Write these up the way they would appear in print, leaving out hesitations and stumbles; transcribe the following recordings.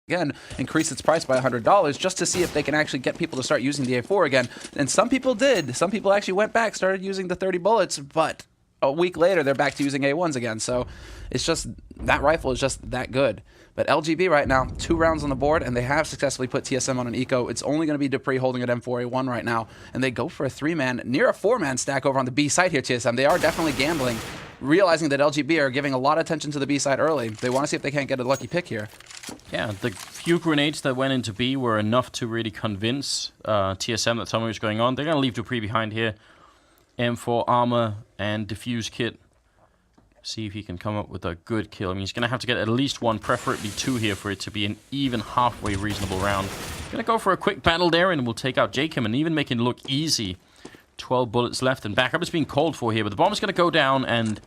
again increase its price by $100 just to see if they can actually get people to start using the A4 again. And some people did. Some people actually went back, started using the 30 bullets, but a week later they're back to using A1s again. So it's just, that rifle is just that good. But LGB right now, 2 rounds on the board, and they have successfully put TSM on an eco. It's only going to be Dupree holding an M4A1 right now, and they go for a 3-man, near a 4-man stack over on the B site here, TSM. They are definitely gambling, realizing that LGB are giving a lot of attention to the B side early. They want to see if they can't get a lucky pick here. Yeah, the few grenades that went into B were enough to really convince TSM that something was going on. They're going to leave Dupree behind here. M4 armor and diffuse kit. See if he can come up with a good kill. I mean, he's going to have to get at least 1, preferably 2 here for it to be an even halfway reasonable round. Going to go for a quick battle there, and we'll take out Jacob and even make it look easy. 12 bullets left, and backup is being called for here, but the bomb is going to go down, and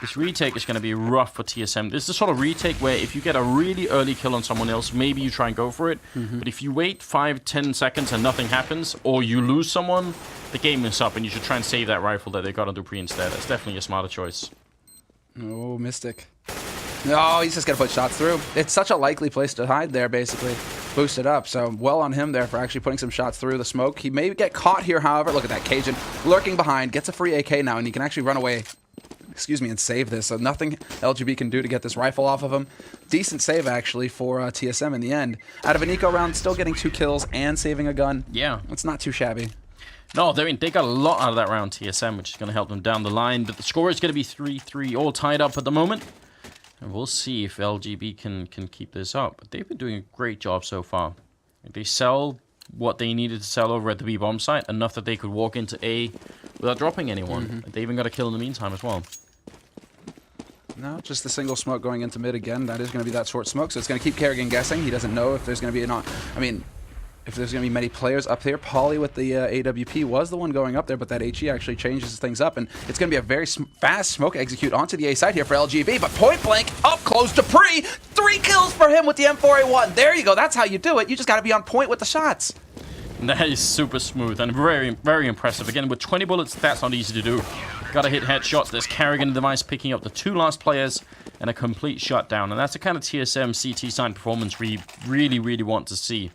this retake is going to be rough for TSM. This is the sort of retake where if you get a really early kill on someone else, maybe you try and go for it. But if you wait 5-10 seconds and nothing happens, or you lose someone, the game is up, and you should try and save that rifle that they got on Dupree instead. That's definitely a smarter choice. Oh, Mystic. No, he's just going to put shots through. It's such a likely place to hide there, basically. Boost it up. So well on him there for actually putting some shots through the smoke. He may get caught here, however. Look at that. Cajun lurking behind. Gets a free AK now, and he can actually run away, and save this. So nothing LGB can do to get this rifle off of him. Decent save, actually, for TSM in the end. Out of an eco round, still getting 2 kills and saving a gun. Yeah. It's not too shabby. No, they got a lot out of that round, TSM, which is going to help them down the line. But the score is going to be 3-3, all tied up at the moment. And we'll see if LGB can keep this up. But they've been doing a great job so far. They sell what they needed to sell over at the B bomb site, enough that they could walk into A without dropping anyone. They even got a kill in the meantime as well. No, just the single smoke going into mid again. That is going to be that short smoke, so it's going to keep Kerrigan guessing. He doesn't know if there's going to be if there's going to be many players up there. Pauly with the AWP was the one going up there, but that HE actually changes things up, and it's going to be a very fast smoke execute onto the A side here for LGB, but point blank, up close, Dupree, 3 kills for him with the M4A1. There you go, that's how you do it. You just got to be on point with the shots. That is super smooth and very, very impressive. Again, with 20 bullets, that's not easy to do. Gotta hit headshots. There's Kerrigan and Device picking up the 2 last players and a complete shutdown, and that's the kind of TSM CT sign performance we really, really want to see.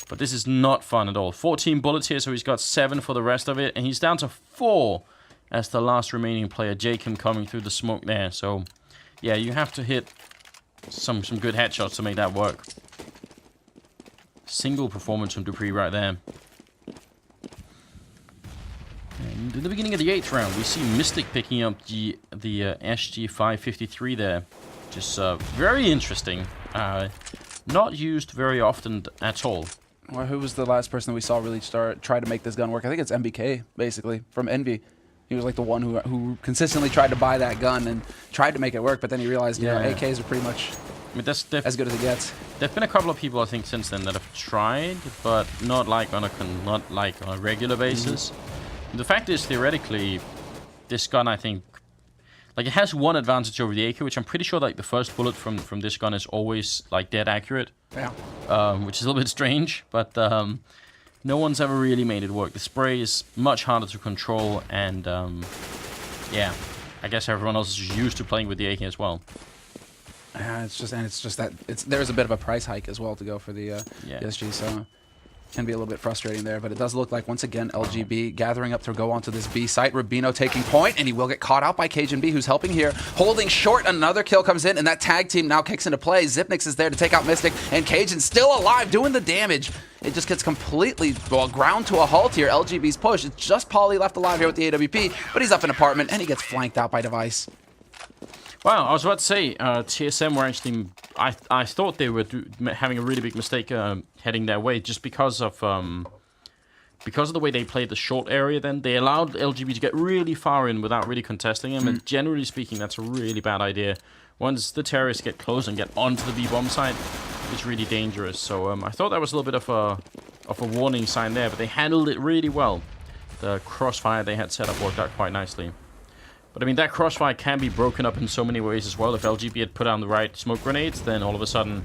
But this is not fun at all. 14 bullets here, so he's got 7 for the rest of it. And he's down to 4 as the last remaining player. Jacob coming through the smoke there. So, yeah, you have to hit some good headshots to make that work. Single performance from Dupree right there. And in the beginning of the 8th round, we see Mystic picking up the SG553 there. Just very interesting. Not used very often at all. Well, who was the last person that we saw really try to make this gun work? I think it's MBK, basically, from Envy. He was like the one who consistently tried to buy that gun and tried to make it work, but then he realized, you know, AKs are pretty much as good as it gets. There've been a couple of people, I think, since then that have tried, but not like on a regular basis. The fact is, theoretically, this gun, I think, like, it has one advantage over the AK, which I'm pretty sure, like, the first bullet from this gun is always, like, dead accurate. Yeah. Which is a little bit strange, but no one's ever really made it work. The spray is much harder to control, and yeah, I guess everyone else is used to playing with the AK as well. It's just that there's a bit of a price hike as well to go for the SG, so can be a little bit frustrating there, but it does look like, once again, LGB gathering up to go onto this B site. Rubino taking point, and he will get caught out by Cajun B, who's helping here. Holding short, another kill comes in, and that tag team now kicks into play. Zipnix is there to take out Mystic, and Cajun still alive, doing the damage. It just gets completely, well, ground to a halt here. LGB's push. It's just Pauly left alive here with the AWP, but he's up in apartment, and he gets flanked out by Device. Wow, I was about to say, TSM were actually... I thought they were having a really big mistake heading their way, just because of the way they played the short area. Then they allowed LGB to get really far in without really contesting him, and generally speaking, that's a really bad idea. Once the terrorists get close and get onto the B-bomb site, it's really dangerous. So I thought that was a little bit of a warning sign there, but they handled it really well. The crossfire they had set up worked out quite nicely. But I mean, that crossfire can be broken up in so many ways as well. If LGB had put down the right smoke grenades, then all of a sudden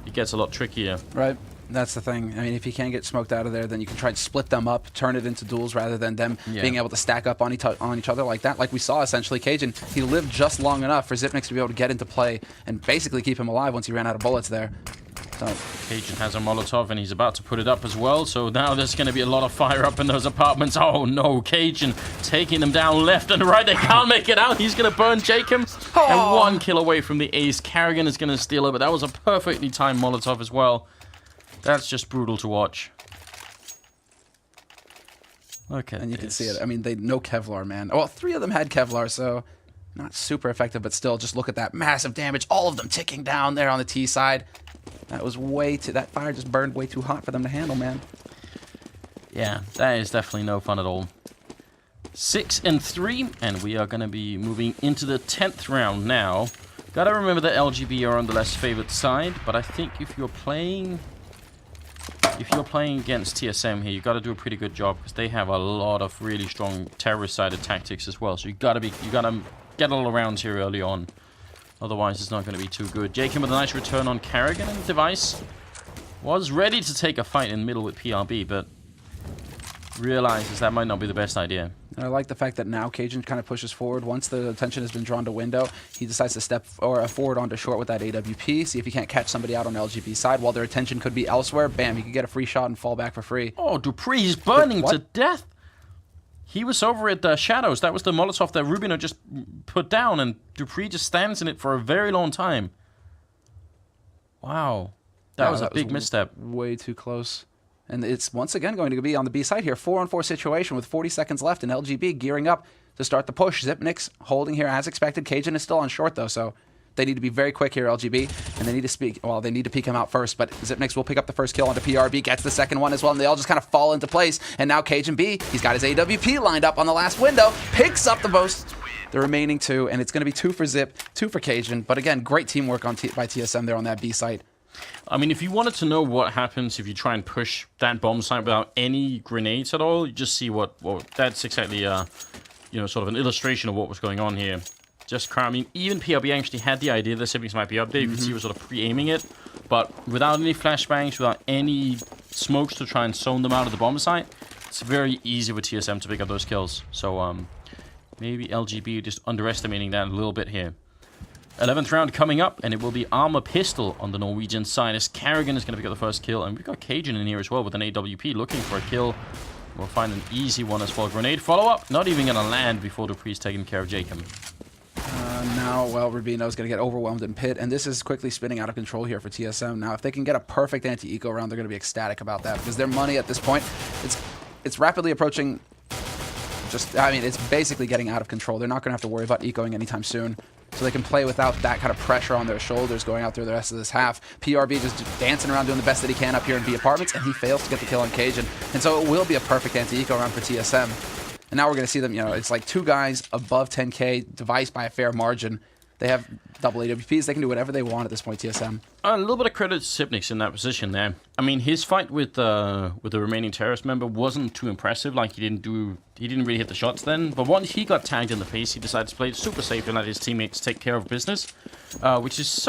it gets a lot trickier. Right. That's the thing. I mean, if you can't get smoked out of there, then you can try to split them up, turn it into duels rather than them being able to stack up on each other like that. Like we saw, essentially, Cajun, he lived just long enough for Zipnix to be able to get into play and basically keep him alive once he ran out of bullets there. Cajun has a Molotov, and he's about to put it up as well. So now there's going to be a lot of fire up in those apartments. Oh, no. Cajun taking them down left and right. They can't make it out. He's going to burn Jacob. And 1 kill away from the ace. Carrigan is going to steal it, but that was a perfectly timed Molotov as well. That's just brutal to watch. Okay. And you can see it. I mean, they no Kevlar, man. Well, 3 of them had Kevlar, so not super effective, but still, just look at that massive damage. All of them ticking down there on the T side. That was way too... That fire just burned way too hot for them to handle, man. Yeah, that is definitely no fun at all. 6-3, and we are going to be moving into the 10th round now. Gotta remember that LGB are on the less favored side, but I think if you're playing against TSM here, you got to do a pretty good job because they have a lot of really strong terrorist-sided tactics as well. So you gotta get all around here early on. Otherwise, it's not going to be too good. Jacob with a nice return on Carrigan, and Device was ready to take a fight in the middle with PRB, but realizes that might not be the best idea. And I like the fact that now Cajun kind of pushes forward. Once the attention has been drawn to window, he decides to step forward onto short with that AWP, see if he can't catch somebody out on LGB side while their attention could be elsewhere. Bam, he could get a free shot and fall back for free. Oh, Dupree, he's burning to death. He was over at Shadows. That was the Molotov that Rubino just put down, and Dupree just stands in it for a very long time. Wow. That was a big misstep. Way too close. And it's once again going to be on the B side here. 4-on-4 situation with 40 seconds left, and LGB gearing up to start the push. Zipnik's holding here as expected. Cajun is still on short, though, so they need to be very quick here, LGB, and they need to peek him out first, but Zipnix will pick up the first kill onto PRB, gets the second one as well, and they all just kind of fall into place. And now Cajun B, he's got his AWP lined up on the last window, picks up the remaining 2, and it's going to be 2 for Zip, 2 for Cajun. But again, great teamwork by TSM there on that B site. I mean, if you wanted to know what happens if you try and push that bomb site without any grenades at all, you just see what that's exactly, sort of an illustration of what was going on here. I mean, even PRB actually had the idea that siblings might be up there. You can see he was sort of pre-aiming it, but without any flashbangs, without any smokes to try and zone them out of the bomb site, it's very easy with TSM to pick up those kills. So maybe LGB just underestimating that a little bit here. 11th round coming up, and it will be Armor Pistol on the Norwegian side as Carrigan is going to pick up the first kill, and we've got Cajun in here as well with an AWP looking for a kill. We'll find an easy one as well. Grenade follow-up, not even going to land before Dupree's taking care of Jacob. Now, well, Rubino's going to get overwhelmed in pit, and this is quickly spinning out of control here for TSM. Now, if they can get a perfect anti-eco round, they're going to be ecstatic about that because their money at this point, it's rapidly approaching. It's basically getting out of control. They're not going to have to worry about ecoing anytime soon. So they can play without that kind of pressure on their shoulders going out through the rest of this half. PRB just dancing around doing the best that he can up here in B apartments, and he fails to get the kill on Cajun. And so it will be a perfect anti-eco round for TSM. And now we're going to see them, it's like 2 guys above 10K, Device by a fair margin. They have double AWPs. They can do whatever they want at this point, TSM. A little bit of credit to Sipnix in that position there. I mean, his fight with the remaining terrorist member wasn't too impressive. Like, he didn't really hit the shots then. But once he got tagged in the face, he decided to play it super safe and let his teammates take care of business. Which is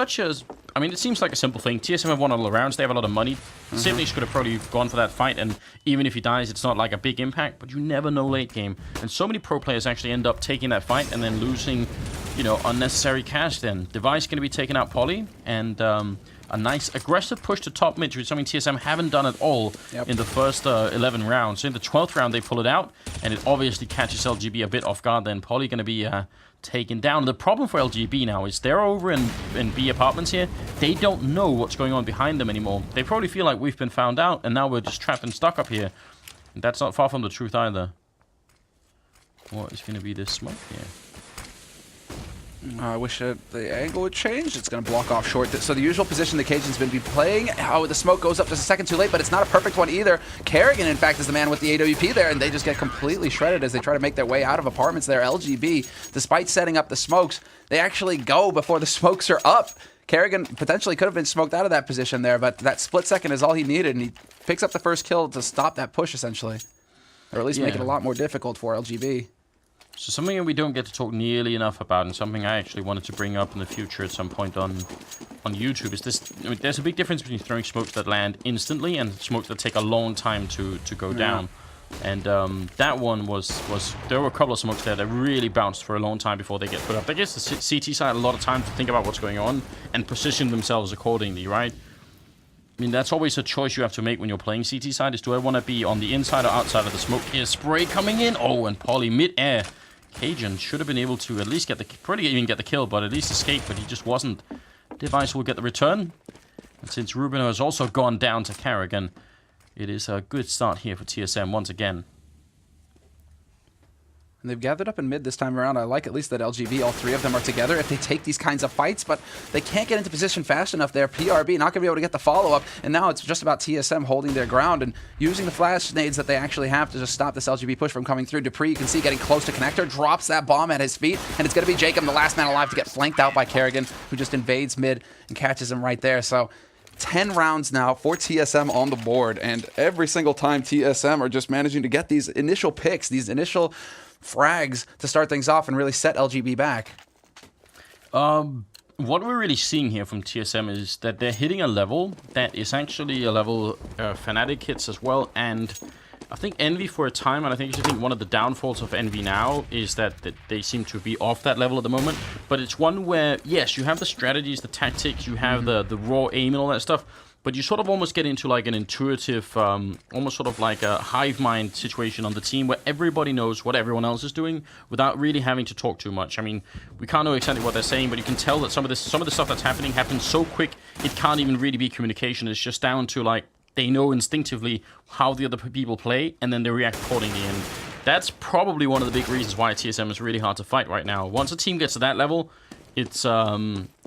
it seems like a simple thing. TSM have won all the rounds. They have a lot of money. Sipnix could have probably gone for that fight, and even if he dies, it's not like a big impact, but you never know late game. And so many pro players actually end up taking that fight and then losing, unnecessary cash then. Device going to be taking out Poly, and a nice aggressive push to top mid, which something TSM haven't done at all in the first 11 rounds. So in the 12th round, they pull it out, and it obviously catches LGB a bit off guard then. Poly going to be taken down. The problem for LGB now is they're over in B apartments here. They don't know what's going on behind them anymore. They probably feel like we've been found out, and now we're just trapped and stuck up here. And that's not far from the truth either. What is going to be this smoke here? I wish the angle would change. It's going to block off short. So the usual position the Cajun's been playing. Oh, the smoke goes up just a second too late, but it's not a perfect one either. Carrigan, in fact, is the man with the AWP there, and they just get completely shredded as they try to make their way out of apartments there. LGB, despite setting up the smokes, they actually go before the smokes are up. Carrigan potentially could have been smoked out of that position there, but that split second is all he needed, and he picks up the first kill to stop that push, essentially. Or at least make it a lot more difficult for LGB. So something that we don't get to talk nearly enough about, and something I actually wanted to bring up in the future at some point on YouTube, is this. I mean, there's a big difference between throwing smokes that land instantly and smokes that take a long time to go down. And that one was there were a couple of smokes there that really bounced for a long time before they get put up. That gives the CT side a lot of time to think about what's going on and position themselves accordingly, right? I mean, that's always a choice you have to make when you're playing CT side, is do I want to be on the inside or outside of the smoke here? Spray coming in. Oh, and Polly mid-air. Cajun should have been able to at least get the... Probably even get the kill, but at least escape, but he just wasn't. Device will get the return. And since Rubino has also gone down to Carrigan, it is a good start here for TSM once again. And they've gathered up in mid this time around. I like at least that LGB, all three of them are together if they take these kinds of fights, but they can't get into position fast enough there. PRB not going to be able to get the follow-up, and now it's just about TSM holding their ground and using the flash nades that they actually have to just stop this LGB push from coming through. Dupree, you can see, getting close to connector, drops that bomb at his feet, and it's going to be Jacob, the last man alive, to get flanked out by Kerrigan, who just invades mid and catches him right there. So 10 rounds now for TSM on the board, and every single time TSM are just managing to get these initial picks, these initial frags to start things off and really set LGB back. What we're really seeing here from TSM is that they're hitting a level that is actually a level Fnatic hits as well, and I think Envy for a time, and I think one of the downfalls of Envy now is that they seem to be off that level at the moment, but it's one where, yes, you have the strategies, the tactics, you have the raw aim and all that stuff, but you sort of almost get into like an intuitive, almost sort of like a hive mind situation on the team where everybody knows what everyone else is doing without really having to talk too much. I mean, we can't know exactly what they're saying, but you can tell that some of the stuff that's happening happens so quick, it can't even really be communication. It's just down to like, they know instinctively how the other people play, and then they react accordingly. And that's probably one of the big reasons why TSM is really hard to fight right now. Once a team gets to that level, it's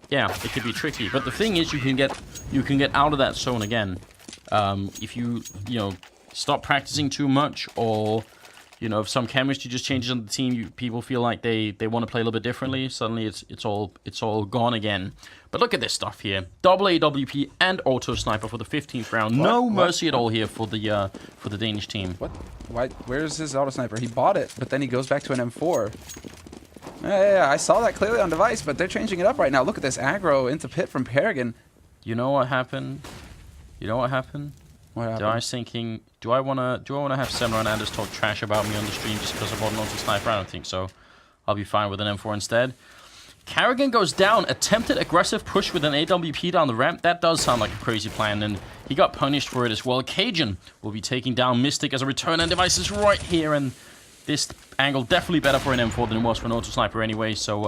yeah, it could be tricky. But the thing is, you can get out of that zone again if you stop practicing too much, or if some chemistry just changes on the team, people feel like they want to play a little bit differently. Suddenly, it's all gone again. But look at this stuff here: double AWP and auto sniper for the 15th round. No mercy at all here for the Danish team. What? Why? Where's his auto sniper? He bought it, but then he goes back to an M4. Yeah, I saw that clearly on device, but they're changing it up right now. Look at this aggro into pit from Kerrigan. You know what happened? What happened? I was thinking, do I wanna have Semler and Anders talk trash about me on the stream just because I bought an auto sniper? I don't think so. I'll be fine with an M4 instead. Kerrigan goes down. Attempted aggressive push with an AWP down the ramp. That does sound like a crazy plan, and he got punished for it as well. Cajun will be taking down Mystic as a return, and device is right here, and this angle definitely better for an M4 than it was for an auto sniper anyway, so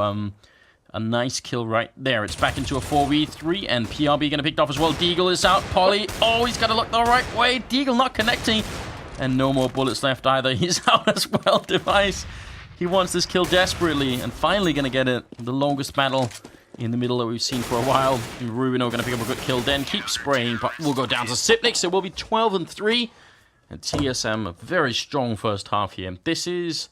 a nice kill right there. It's back into a 4v3, and PRB gonna pick off as well. Deagle is out. Polly, oh, he's gotta look the right way. Deagle not connecting, and no more bullets left either. He's out as well, device. He wants this kill desperately, and finally gonna get it. The longest battle in the middle that we've seen for a while. Rubino gonna pick up a good kill, then keep spraying, but we'll go down to Sipnik, so we'll be 12-3. And TSM, a very strong first half here. This is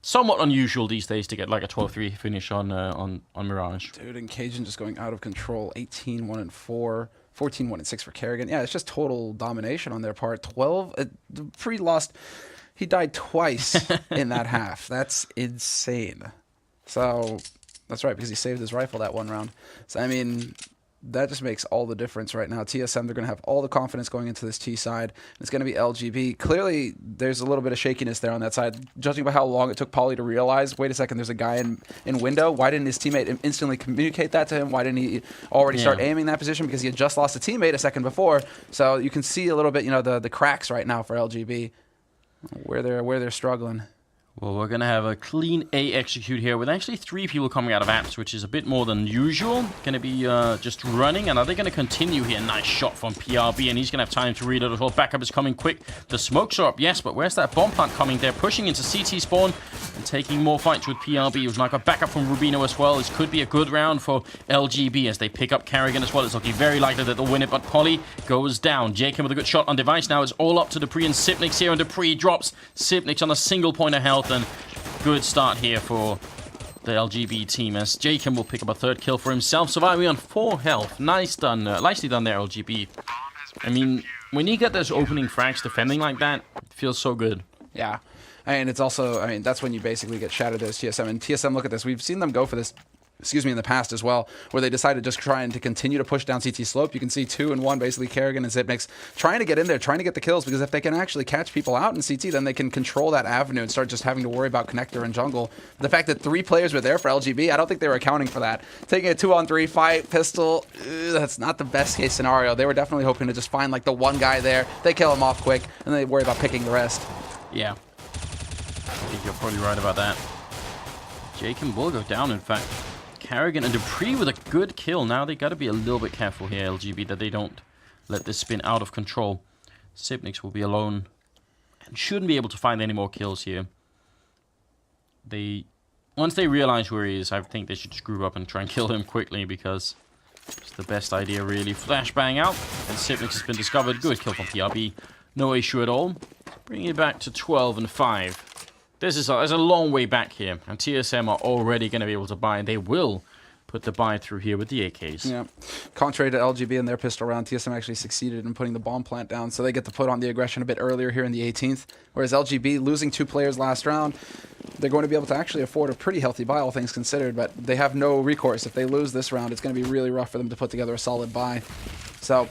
somewhat unusual these days to get like a 12-3 finish on Mirage. Dude, and Cajun just going out of control. 18-1-4, 14-1-6 for Kerrigan. Yeah, it's just total domination on their part. 12, pre-lost. He died twice in that half. That's insane. So that's right, because he saved his rifle that one round. So I mean, that just makes all the difference right now. TSM, they're going to have all the confidence going into this T side. It's going to be LGB. Clearly, there's a little bit of shakiness there on that side. Judging by how long it took Pauly to realize, wait a second, there's a guy in window. Why didn't his teammate instantly communicate that to him? Why didn't he already start aiming that position? Because he had just lost a teammate a second before. So you can see a little bit, the cracks right now for LGB, where they're struggling. Well, we're going to have a clean A execute here with actually 3 people coming out of apps, which is a bit more than usual. Going to be just running, and are they going to continue here? Nice shot from PRB, and he's going to have time to read it as well. Backup is coming quick. The smokes are up, yes, but where's that bomb plant coming? They're pushing into CT spawn and taking more fights with PRB. It was like a backup from Rubino as well. This could be a good round for LGB as they pick up Kerrigan as well. It's looking very likely that they'll win it, but Polly goes down. Jacob with a good shot on device. Now it's all up to Dupree and Sipnik's here, and Dupree drops. Sipnik's on a single point of health, and good start here for the LGB team as Jacob will pick up a 3rd kill for himself, surviving on 4 health. Nicely done there, LGB. I mean, when you get those opening frags defending like that, it feels so good. Yeah, and it's also, that's when you basically get shattered as TSM. And TSM, look at this. We've seen them go for this in the past as well, where they decided just trying to continue to push down CT slope. You can see 2 and 1, basically Kerrigan and Zipnix trying to get in there, trying to get the kills, because if they can actually catch people out in CT, then they can control that avenue and start just having to worry about connector and jungle. The fact that 3 players were there for LGB, I don't think they were accounting for that. Taking a 2-on-3 fight, pistol, that's not the best case scenario. They were definitely hoping to just find like the one guy there, they kill him off quick, and they worry about picking the rest. Yeah. I think you're probably right about that. Jacob will go down, in fact. Kerrigan and Dupree with a good kill. Now they got to be a little bit careful here, LGB, that they don't let this spin out of control. Zipnix will be alone and shouldn't be able to find any more kills here. Once they realize where he is, I think they should screw up and try and kill him quickly, because it's the best idea, really. Flashbang out, and Zipnix has been discovered. Good kill from PRB. No issue at all. Bringing it back to 12 and 5. This is a long way back here, and TSM are already going to be able to buy, and they will put the buy through here with the AKs. Yeah. Contrary to LGB and their pistol round, TSM actually succeeded in putting the bomb plant down, so they get to put on the aggression a bit earlier here in the 18th, whereas LGB, losing 2 players last round, they're going to be able to actually afford a pretty healthy buy, all things considered, but they have no recourse. If they lose this round, it's going to be really rough for them to put together a solid buy. So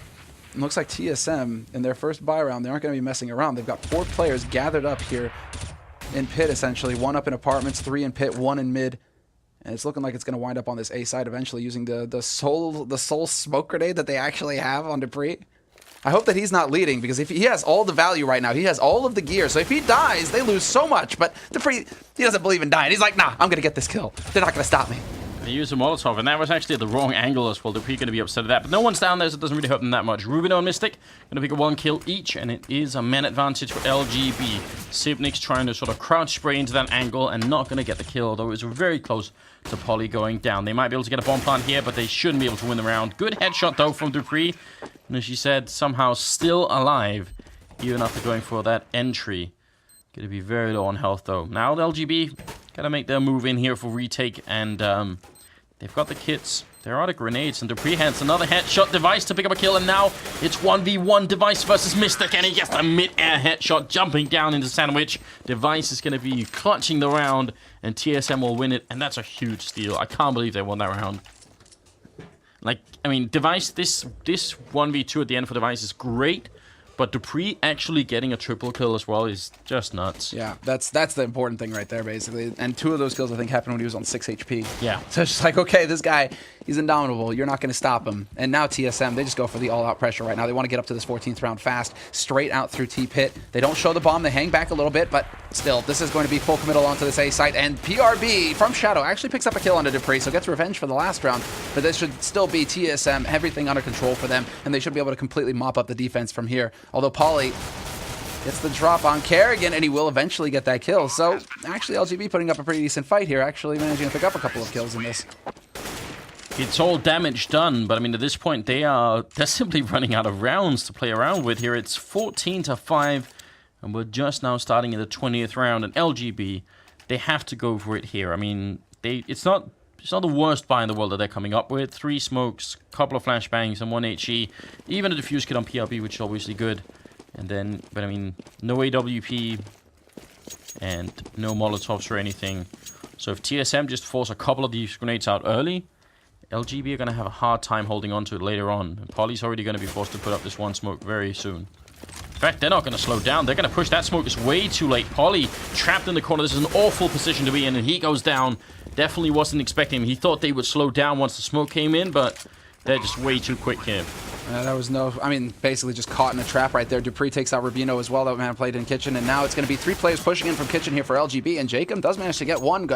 it looks like TSM, in their first buy round, they aren't going to be messing around. They've got 4 players gathered up here in pit, essentially. 1 up in apartments, 3 in pit, 1 in mid. And it's looking like it's going to wind up on this A side eventually, using the soul smoke grenade that they actually have on Dupree. I hope that he's not leading, because if he has all the value right now, he has all of the gear. So if he dies, they lose so much. But Dupree, he doesn't believe in dying. He's like, nah, I'm going to get this kill. They're not going to stop me. They used a Molotov, and that was actually the wrong angle as well. Dupree going to be upset at that, but no one's down there, so it doesn't really hurt them that much. Rubino and Mystic going to pick a 1 kill each, and it is a man advantage for LGB. Zipnix trying to sort of crouch spray into that angle and not going to get the kill, although it was very close to Polly going down. They might be able to get a bomb plant here, but they shouldn't be able to win the round. Good headshot, though, from Dupree. And as she said, somehow still alive, even after going for that entry. Going to be very low on health, though. Now LGB got to make their move in here for retake, and they've got the kits. There are the grenades, and Dupree has another headshot. Device to pick up a kill, and now it's 1v1 Device versus Mystic, and he gets a mid-air headshot jumping down into Sandwich. Device is going to be clutching the round, and TSM will win it, and that's a huge steal. I can't believe they won that round. Like, I mean, Device, this 1v2 at the end for Device is great, but Dupree actually getting a triple kill as well is just nuts. Yeah, that's the important thing right there, basically. And 2 of those kills, I think, happened when he was on 6 HP. Yeah. So it's just like, okay, this guy, he's indomitable. You're not going to stop him. And now TSM, they just go for the all-out pressure right now. They want to get up to this 14th round fast, straight out through T-Pit. They don't show the bomb. They hang back a little bit, but still, this is going to be full committal onto this A site. And PRB from Shadow actually picks up a kill onto Dupree, so gets revenge for the last round. But this should still be TSM, everything under control for them, and they should be able to completely mop up the defense from here. Although Pauly gets the drop on Kerrigan, and he will eventually get that kill. So actually, LGB putting up a pretty decent fight here, actually managing to pick up a couple of kills in this. It's all damage done, but I mean, at this point, they're simply running out of rounds to play around with here. It's 14-5, and we're just now starting in the 20th round, and LGB, they have to go for it here. I mean, it's not the worst buy in the world that they're coming up with. 3 smokes, couple of flashbangs, and 1 HE. Even a defuse kit on PRB, which is obviously good. And then, but I mean, no AWP and no Molotovs or anything. So if TSM just force a couple of these grenades out early, LGB are going to have a hard time holding on to it later on. And Polly's already going to be forced to put up this 1 smoke very soon. In fact, they're not going to slow down. They're going to push that smoke. It's way too late. Polly trapped in the corner. This is an awful position to be in, and he goes down. Definitely wasn't expecting him. He thought they would slow down once the smoke came in, but they're just way too quick here. That was basically just caught in a trap right there. Dupree takes out Rubino as well. That man played in Kitchen, and now it's going to be 3 players pushing in from Kitchen here for LGB, and Jacob does manage to get one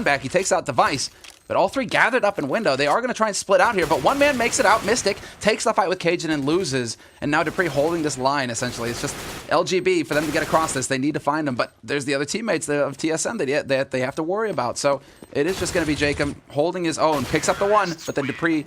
back. He takes out Device, but all 3 gathered up in window. They are going to try and split out here, but one man makes it out. Mystic takes the fight with Cajun and loses, and now Dupree holding this line, essentially. It's just LGB, for them to get across this, they need to find him, but there's the other teammates of TSM that they have to worry about, so it is just going to be Jacob holding his own, picks up the 1, but then Dupree...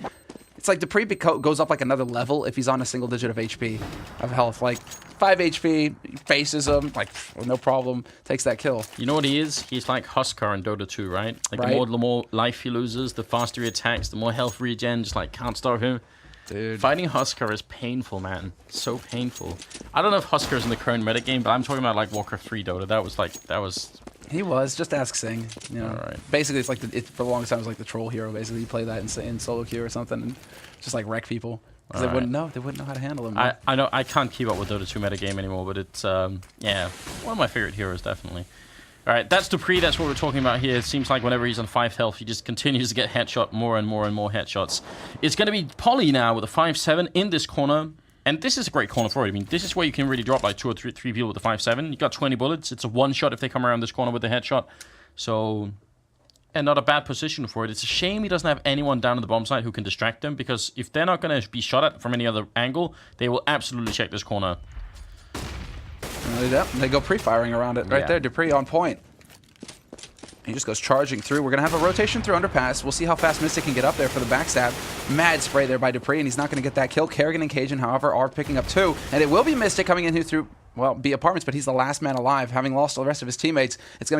It's like Dupree goes up like another level if he's on a single digit of HP, of health. Like 5 HP, faces him, like no problem, takes that kill. You know what he is? He's like Huskar in Dota 2, right? Like the more life he loses, the faster he attacks, the more health regen, just like can't stop him. Dude. Fighting Huskar is painful, man. So painful. I don't know if Huskar is in the current metagame, but I'm talking about like Warcraft 3 Dota. That was He was. Just ask Sing. You know, All right. basically it's like for the longest time it was like the troll hero. Basically, you play that in solo queue or something, and just like wreck people because they wouldn't know. They wouldn't know how to handle him. I know I can't keep up with Dota 2 metagame anymore, but it's yeah, one of my favorite heroes definitely. All right, that's Dupree. That's what we're talking about here. It seems like whenever he's on 5 health, he just continues to get headshot more and more and more headshots. It's going to be Polly now with a 5-7 in this corner. And this is a great corner for it. I mean, this is where you can really drop like 2 or 3 people with a 5-7. You got 20 bullets. It's a one-shot if they come around this corner with a headshot. So, and not a bad position for it. It's a shame he doesn't have anyone down at the bomb site who can distract them, because if they're not going to be shot at from any other angle, they will absolutely check this corner. They go pre-firing around it right there. Dupree on point. He just goes charging through. We're going to have a rotation through underpass. We'll see how fast Mystic can get up there for the backstab. Mad spray there by Dupree, and he's not going to get that kill. Kerrigan and Cajun, however, are picking up 2. And it will be Mystic coming in through, well, B apartments, but he's the last man alive, having lost all the rest of his teammates. It's going to